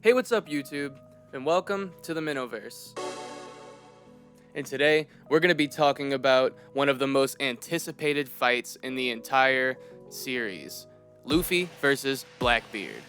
Hey, what's up YouTube, and welcome to the Minoverse. And today, we're going to be talking about one of the most anticipated fights in the entire series, Luffy versus Blackbeard.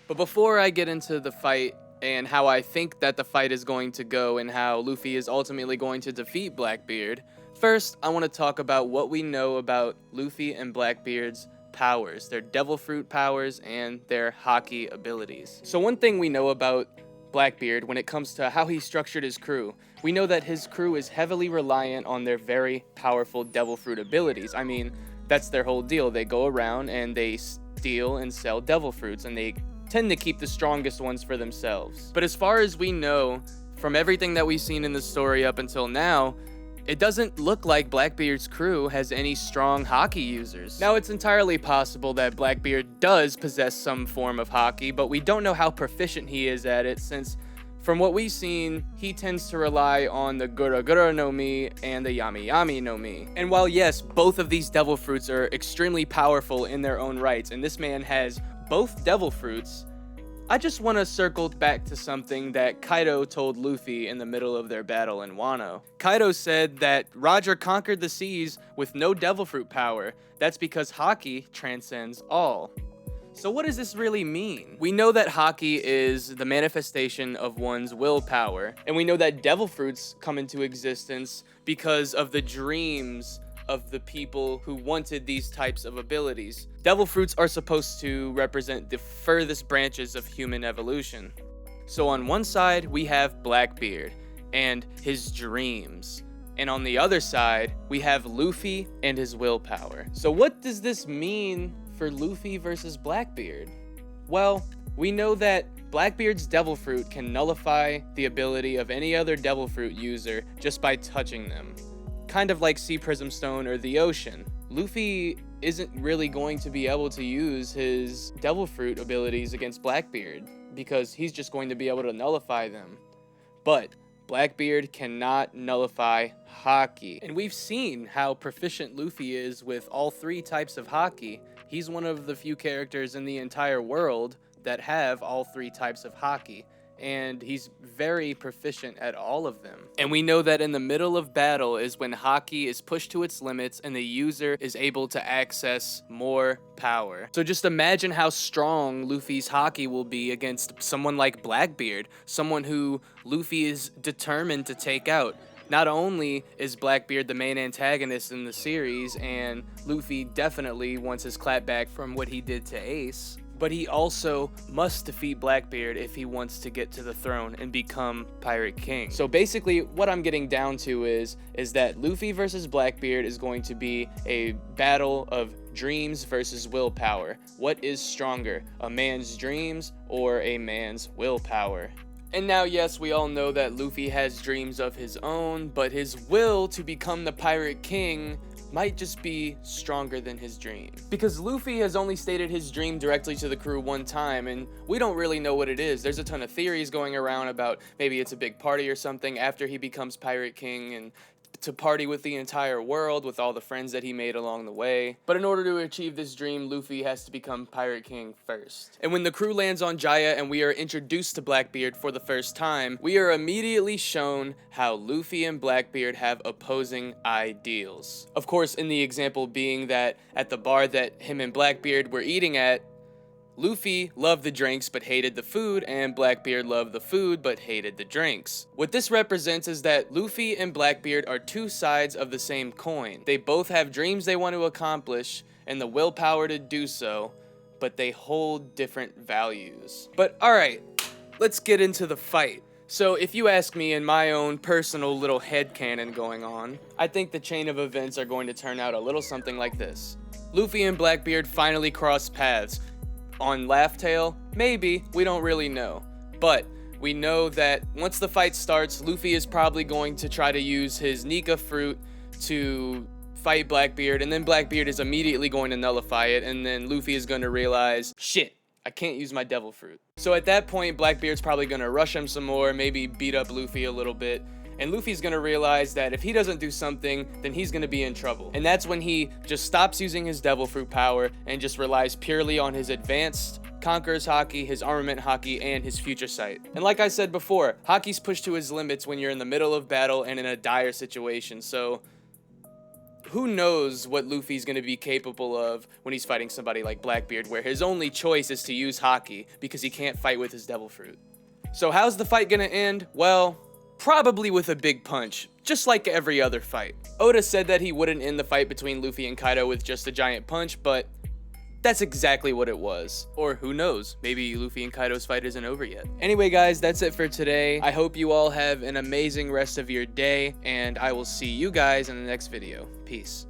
But before I get into the fight and how I think that the fight is going to go and how Luffy is ultimately going to defeat Blackbeard, first, I want to talk about what we know about Luffy and Blackbeard's powers, their devil fruit powers, and their hockey abilities. So one thing we know about Blackbeard when it comes to how he structured his crew, we know that his crew is heavily reliant on their very powerful devil fruit abilities. I mean, that's their whole deal. They go around and they steal and sell devil fruits, and they tend to keep the strongest ones for themselves. But as far as we know, from everything that we've seen in the story up until now, it doesn't look like Blackbeard's crew has any strong hockey users. Now, it's entirely possible that Blackbeard does possess some form of hockey, but we don't know how proficient he is at it, since from what we've seen, he tends to rely on the Gura Gura no Mi and the Yami Yami no Mi. And while yes, both of these devil fruits are extremely powerful in their own rights, and this man has both devil fruits, I just want to circle back to something that Kaido told Luffy in the middle of their battle in Wano. Kaido said that Roger conquered the seas with no devil fruit power. That's because hockey transcends all. So what does this really mean? We know that hockey is the manifestation of one's willpower, and we know that devil fruits come into existence because of the dreams of the people who wanted these types of abilities. Devil fruits are supposed to represent the furthest branches of human evolution. So on one side, we have Blackbeard and his dreams. And on the other side, we have Luffy and his willpower. So what does this mean for Luffy versus Blackbeard? Well, we know that Blackbeard's devil fruit can nullify the ability of any other devil fruit user just by touching them. Kind of like Sea Prism Stone or the ocean. Luffy isn't really going to be able to use his devil fruit abilities against Blackbeard because he's just going to be able to nullify them. But Blackbeard cannot nullify hockey. And we've seen how proficient Luffy is with all three types of hockey. He's one of the few characters in the entire world that have all three types of hockey, and he's very proficient at all of them. And we know that in the middle of battle is when hockey is pushed to its limits and the user is able to access more power. So just imagine how strong Luffy's hockey will be against someone like Blackbeard, someone who Luffy is determined to take out. Not only is Blackbeard the main antagonist in the series, and Luffy definitely wants his clapback from what he did to Ace, but he also must defeat Blackbeard if he wants to get to the throne and become Pirate King. So basically, what I'm getting down to is that Luffy versus Blackbeard is going to be a battle of dreams versus willpower. What is stronger, a man's dreams or a man's willpower? And now, yes, we all know that Luffy has dreams of his own, but his will to become the Pirate King might just be stronger than his dream. Because Luffy has only stated his dream directly to the crew one time, and we don't really know what it is. There's a ton of theories going around about maybe it's a big party or something after he becomes Pirate King, and to party with the entire world with all the friends that he made along the way. But in order to achieve this dream, Luffy has to become Pirate King first. And when the crew lands on Jaya and we are introduced to Blackbeard for the first time, we are immediately shown how Luffy and Blackbeard have opposing ideals. Of course, in the example being that at the bar that him and Blackbeard were eating at, Luffy loved the drinks but hated the food, and Blackbeard loved the food but hated the drinks. What this represents is that Luffy and Blackbeard are two sides of the same coin. They both have dreams they want to accomplish and the willpower to do so, but they hold different values. But alright, let's get into the fight. So if you ask me, in my own personal little headcanon going on, I think the chain of events are going to turn out a little something like this. Luffy and Blackbeard finally cross paths. On Laugh Tale? Maybe, we don't really know. But we know that once the fight starts, Luffy is probably going to try to use his Nika fruit to fight Blackbeard, and then Blackbeard is immediately going to nullify it, and then Luffy is going to realize, shit, I can't use my devil fruit. So at that point, Blackbeard's probably going to rush him some more, maybe beat up Luffy a little bit, and Luffy's gonna realize that if he doesn't do something, then he's gonna be in trouble. And that's when he just stops using his devil fruit power and just relies purely on his advanced conquers Haki, his armament Haki, and his future sight. And like I said before, Haki's pushed to his limits when you're in the middle of battle and in a dire situation, so who knows what Luffy's going to be capable of when he's fighting somebody like Blackbeard, where his only choice is to use Haki because he can't fight with his devil fruit. So how's the fight going to end? Well, probably with a big punch, just like every other fight. Oda said that he wouldn't end the fight between Luffy and Kaido with just a giant punch, but that's exactly what it was. Or who knows, maybe Luffy and Kaido's fight isn't over yet. Anyway guys, that's it for today. I hope you all have an amazing rest of your day, and I will see you guys in the next video. Peace.